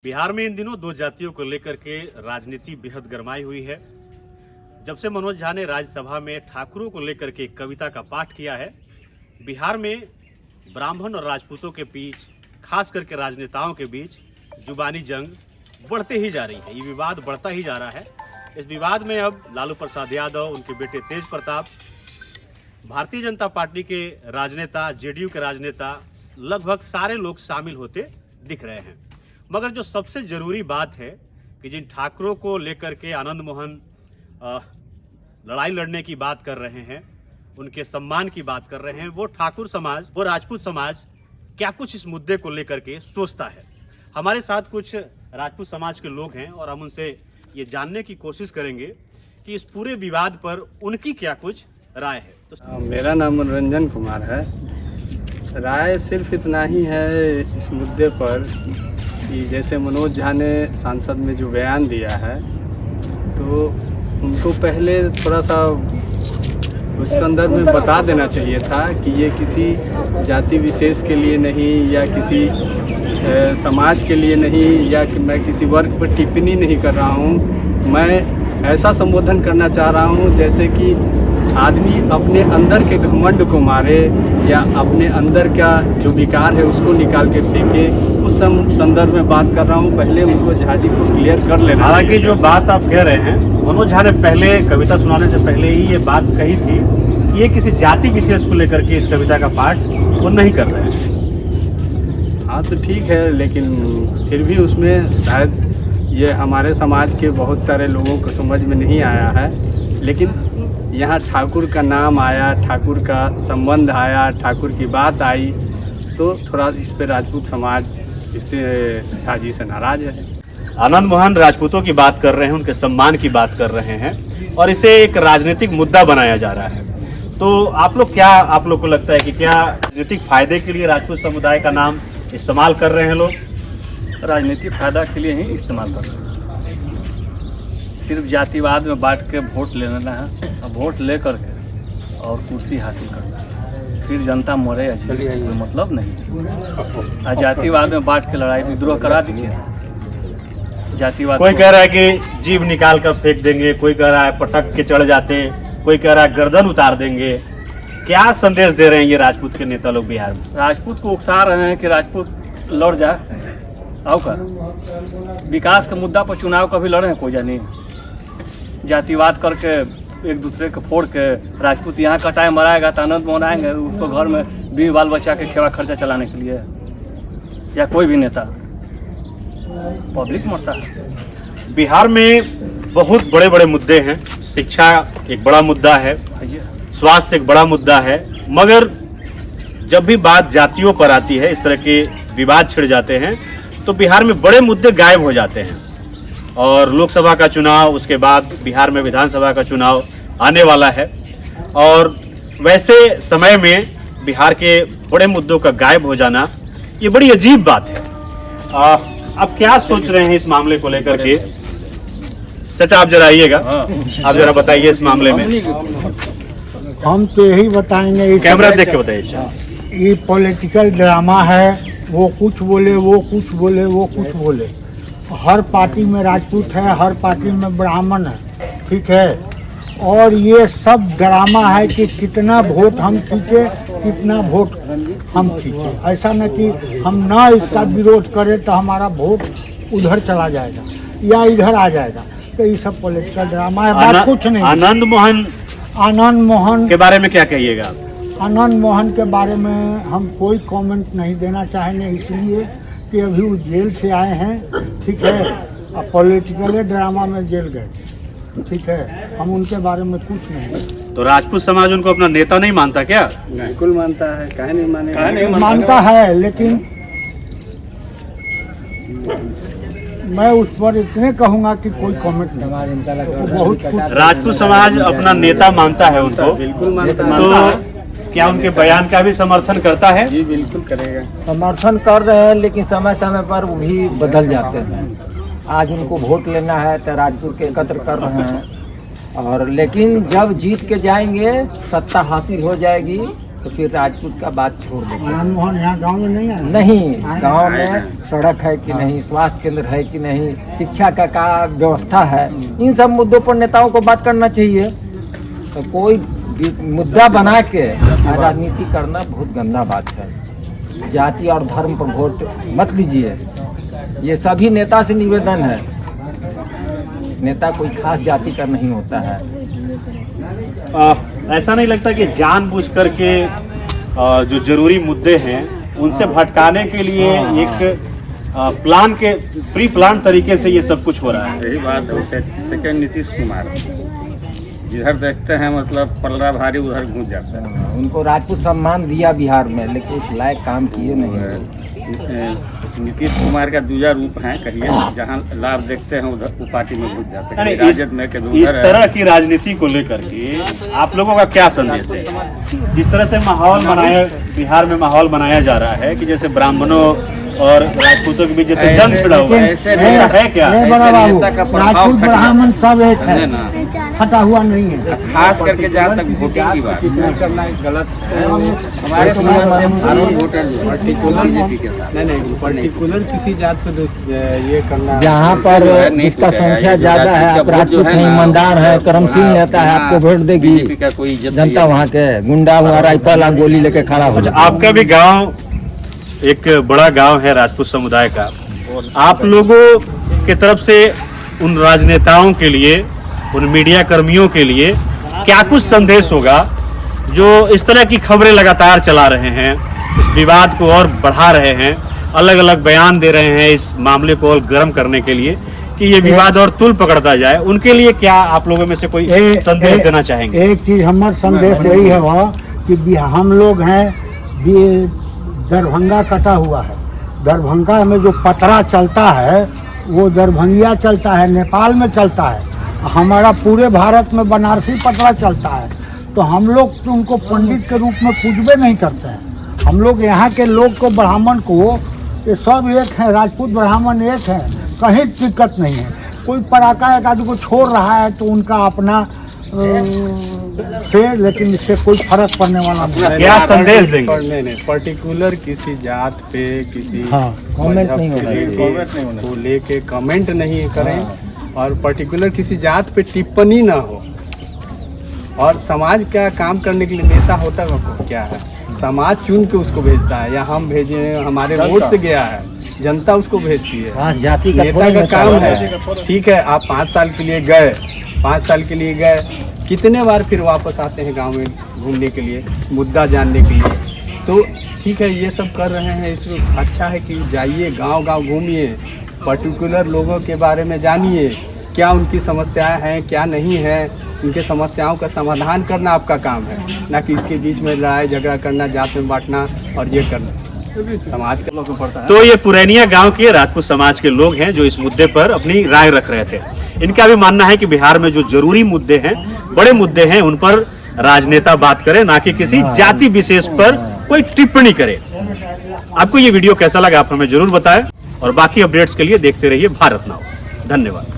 बिहार में इन दिनों दो जातियों को लेकर के राजनीति बेहद गरमाई हुई है। जब से मनोज झा ने राज्यसभा में ठाकुरों को लेकर के एक कविता का पाठ किया है, बिहार में ब्राह्मण और राजपूतों के बीच, खास करके राजनेताओं के बीच जुबानी जंग बढ़ते ही जा रही है। ये विवाद बढ़ता ही जा रहा है। इस विवाद में अब लालू प्रसाद यादव, उनके बेटे तेज प्रताप, भारतीय जनता पार्टी के राजनेता, जेडीयू के राजनेता, लगभग सारे लोग शामिल होते दिख रहे हैं। मगर जो सबसे जरूरी बात है कि जिन ठाकुरों को लेकर के आनंद मोहन लड़ाई लड़ने की बात कर रहे हैं, उनके सम्मान की बात कर रहे हैं, वो ठाकुर समाज, वो राजपूत समाज क्या कुछ इस मुद्दे को लेकर के सोचता है। हमारे साथ कुछ राजपूत समाज के लोग हैं और हम उनसे ये जानने की कोशिश करेंगे कि इस पूरे विवाद पर उनकी क्या कुछ राय है। तो मेरा नाम मनोरंजन कुमार है। राय सिर्फ इतना ही है इस मुद्दे पर कि जैसे मनोज झा ने सांसद में जो बयान दिया है, तो उनको पहले थोड़ा सा उस संदर्भ में बता देना चाहिए था कि ये किसी जाति विशेष के लिए नहीं, या किसी समाज के लिए नहीं, या कि मैं किसी वर्ग पर टिप्पणी नहीं कर रहा हूँ। मैं ऐसा संबोधन करना चाह रहा हूँ जैसे कि आदमी अपने अंदर के घमंड को मारे या अपने अंदर का जो विकार है उसको निकाल के फेंके, उस संदर्भ में बात कर रहा हूँ। पहले उनको झा जी को क्लियर कर लेना। हालांकि जो बात आप कह रहे हैं, मनोज झा ने पहले कविता सुनाने से पहले ही ये बात कही थी कि ये किसी जाति विशेष को लेकर के इस कविता का पाठ वो नहीं कर रहे हैं। हाँ तो ठीक है, लेकिन फिर भी उसमें शायद ये हमारे समाज के बहुत सारे लोगों को समझ में नहीं आया है। लेकिन यहाँ ठाकुर का नाम आया, ठाकुर का संबंध आया, ठाकुर की बात आई, तो थोड़ा इस पे राजपूत समाज इससे झा जी से नाराज है। आनंद मोहन राजपूतों की बात कर रहे हैं, उनके सम्मान की बात कर रहे हैं और इसे एक राजनीतिक मुद्दा बनाया जा रहा है। तो आप लोग को लगता है कि क्या राजनीतिक फायदे के लिए राजपूत समुदाय का नाम इस्तेमाल कर रहे हैं लोग? राजनीतिक फायदा के लिए ही इस्तेमाल कर रहे हैं। सिर्फ जातिवाद में बांट के वोट ले लेना है और वोट ले करके और कुर्सी हासिल करना है। फिर जनता मरे या झेले, कोई मतलब नहीं। जातिवाद में बांट के लड़ाई विद्रोह करा दीजिए। जातिवाद कोई कह रहा है कि जीभ निकाल कर फेंक देंगे, कोई कह रहा है पटक के चढ़ जाते, कोई कह रहा है गर्दन उतार देंगे। क्या संदेश दे रहे हैं ये राजपूत के नेता लोग बिहार में? राजपूत को उकसा रहे हैं कि राजपूत लड़ जाए। आओ का विकास के मुद्दा पर चुनाव कभी लड़े हैं? कोई जानी। जातिवाद करके एक दूसरे को फोड़ के राजपूत यहाँ कटाए मराएगा तो आनंद मोहन आएंगे उसको घर में बीवी बाल बच्चा के खेवा खर्चा चलाने के लिए, या कोई भी नेता? पब्लिक मरता है। बिहार में बहुत बड़े बड़े मुद्दे हैं। शिक्षा एक बड़ा मुद्दा है, स्वास्थ्य एक बड़ा मुद्दा है, मगर जब भी बात जातियों पर आती है, इस तरह के विवाद छिड़ जाते हैं, तो बिहार में बड़े मुद्दे गायब हो जाते हैं। और लोकसभा का चुनाव, उसके बाद बिहार में विधानसभा का चुनाव आने वाला है, और वैसे समय में बिहार के बड़े मुद्दों का गायब हो जाना ये बड़ी अजीब बात है। आप क्या सोच रहे हैं इस मामले को लेकर के? चाचा आप जरा आइएगा, आप जरा बताइए इस मामले में। हम तो यही बताएंगे, कैमरा देख के बताइए। ये पॉलिटिकल ड्रामा है। वो कुछ बोले, वो कुछ बोले, वो कुछ बोले। हर पार्टी में राजपूत है, हर पार्टी में ब्राह्मण है, ठीक है। और ये सब ड्रामा है कि कितना वोट हम खींचे, कितना वोट हम खींचे। ऐसा न कि हम ना इसका विरोध करें तो हमारा वोट उधर चला जाएगा या इधर आ जाएगा। तो ये सब पॉलिटिकल ड्रामा है, बात कुछ नहीं। आनंद मोहन के बारे में क्या कहिएगा? आनंद मोहन के बारे में हम कोई कमेंट नहीं देना चाहेंगे, इसलिए कि अभी वो जेल से आए हैं, ठीक है। और पॉलिटिकल ड्रामा में जेल गए, ठीक है। हम उनके बारे में कुछ नहीं। तो राजपूत समाज उनको अपना नेता नहीं मानता क्या? बिल्कुल मानता है, काहे नहीं मानेगा? मानता है, लेकिन मैं उस पर इतने कहूँगा कि कोई कमेंट नहीं। बहुत राजपूत समाज अपना नेता मानता है उनको, बिल्कुल मानता है। तो क्या उनके बयान का भी समर्थन करता है? जी बिल्कुल करेगा। समर्थन कर रहे हैं, लेकिन समय समय पर वो भी बदल जाते हैं। आज उनको वोट लेना है तो राजपूत के एकत्र कर रहे हैं, और लेकिन जब जीत के जाएंगे, सत्ता हासिल हो जाएगी, तो फिर राजपूत का बात छोड़ देते हैं। आनंद मोहन यहाँ गांव में नहीं है? नहीं, गांव में सड़क है कि नहीं, स्वास्थ्य केंद्र है कि नहीं, शिक्षा का क्या व्यवस्था है, इन सब मुद्दों पर नेताओं को बात करना चाहिए। तो कोई मुद्दा बना के राजनीति करना बहुत गंदा बात है। जाति और धर्म पर वोट मत लीजिए, ये सभी नेता से निवेदन है। नेता कोई खास जाति का नहीं होता है। ऐसा नहीं लगता कि जानबूझ करके जो जरूरी मुद्दे हैं उनसे भटकाने के लिए एक प्लान के प्री प्लान तरीके से ये सब कुछ हो रहा है? यही बात है। सेकंड नीतीश कुमार, जिधर देखते हैं मतलब पल्ला भारी उधर घुस जाता है। उनको राजपूत सम्मान दिया बिहार में, लेकिन उस लायक काम किए नहीं। नीतीश कुमार का दूजा रूप है, कहिए जहाँ लाभ देखते हैं उधर वो पार्टी में घुस जाते हैं। अरे राजद में के इस तरह की राजनीति को लेकर के आप लोगों का क्या संदेश है? जिस तरह से बिहार में माहौल बनाया जा रहा है कि जैसे ब्राह्मणों और राजपूतों के बीच जैसे जंग छिड़ा हुआ है, ऐसे ऐसा है क्या? नहीं बड़ा बाबू, नेता का प्रभाव राजपूत खटका। ब्राह्मण सब एक है, ना हटा हुआ नहीं है। खास करके जहाँ तक वोटिंग की बात करना गलत है। हमारे समाज से आरोप वोटर जो पर्टिकुलर बीजेपी के साथ नहीं पर्टिकुलर किसी जात पे ये करना, जहाँ पर जिसका संख्या ज्यादा है, आप राजपूत हैं, ईमानदार है, कर्मशील नेता है, आपको वोट देगी का कोई जनता। वहाँ के गुंडा हुआ राइफल और गोली लेके खड़ा हो अच्छा, आपका भी गांव एक बड़ा गांव है राजपूत समुदाय का। आप लोगों के तरफ से उन राजनेताओं के लिए, उन मीडिया कर्मियों के लिए क्या कुछ संदेश होगा जो इस तरह की खबरें लगातार चला रहे हैं, इस विवाद को और बढ़ा रहे हैं, अलग अलग बयान दे रहे हैं इस मामले को और गर्म करने के लिए कि ये विवाद और तुल पकड़ता जाए? उनके लिए क्या आप लोगों में से कोई संदेश देना चाहेंगे? एक चीज हमारा संदेश यही है वह कि हम लोग हैं, दरभंगा कटा हुआ है। दरभंगा में जो पतरा चलता है वो दरभंगिया चलता है, नेपाल में चलता है। हमारा पूरे भारत में बनारसी पतरा चलता है। तो हम लोग तो उनको पंडित के रूप में पूजबे नहीं करते हैं। हम लोग यहाँ के लोग को, ब्राह्मण को, ये सब एक हैं, राजपूत ब्राह्मण एक हैं, कहीं दिक्कत नहीं है। कोई पराका एक आदमी को छोड़ रहा है तो उनका अपना से, लेकिन इससे कोई फर्क पड़ने वाला नहीं। क्या संदेश देंगे? नहीं पर्टिकुलर किसी जात पे, किसी कमेंट नहीं होना मजहब को लेके कमेंट नहीं करें, और पर्टिकुलर किसी जात पे टिप्पणी ना हो। और समाज का काम करने के लिए नेता होता है क्या है? समाज चुन के उसको भेजता है, या हम भेजे, हमारे वोट से गया है, जनता उसको भेजती है। जाति का नेता का काम है। ठीक है, आप 5 साल के लिए गए, 5 साल के लिए गए, कितने बार फिर वापस आते हैं गांव में घूमने के लिए, मुद्दा जानने के लिए? तो ठीक है, ये सब कर रहे हैं, इसमें अच्छा है कि जाइए गांव गांव घूमिए, पर्टिकुलर लोगों के बारे में जानिए, क्या उनकी समस्याएं हैं, क्या नहीं है। उनके समस्याओं का समाधान करना आपका काम है, ना कि इसके बीच में लड़ाई झगड़ा करना, जात में बांटना और ये करना। समाज का लोगों को पड़ता है। तो ये पुरैनिया गांव के राजपूत समाज के लोग हैं जो इस मुद्दे पर अपनी राय रख रहे थे। इनका भी मानना है कि बिहार में जो जरूरी मुद्दे हैं, बड़े मुद्दे हैं, उन पर राजनेता बात करे, ना कि किसी जाति विशेष पर कोई टिप्पणी करे। आपको ये वीडियो कैसा लगा आप हमें जरूर बताएं, और बाकी अपडेट्स के लिए देखते रहिए भारत नाउ। धन्यवाद।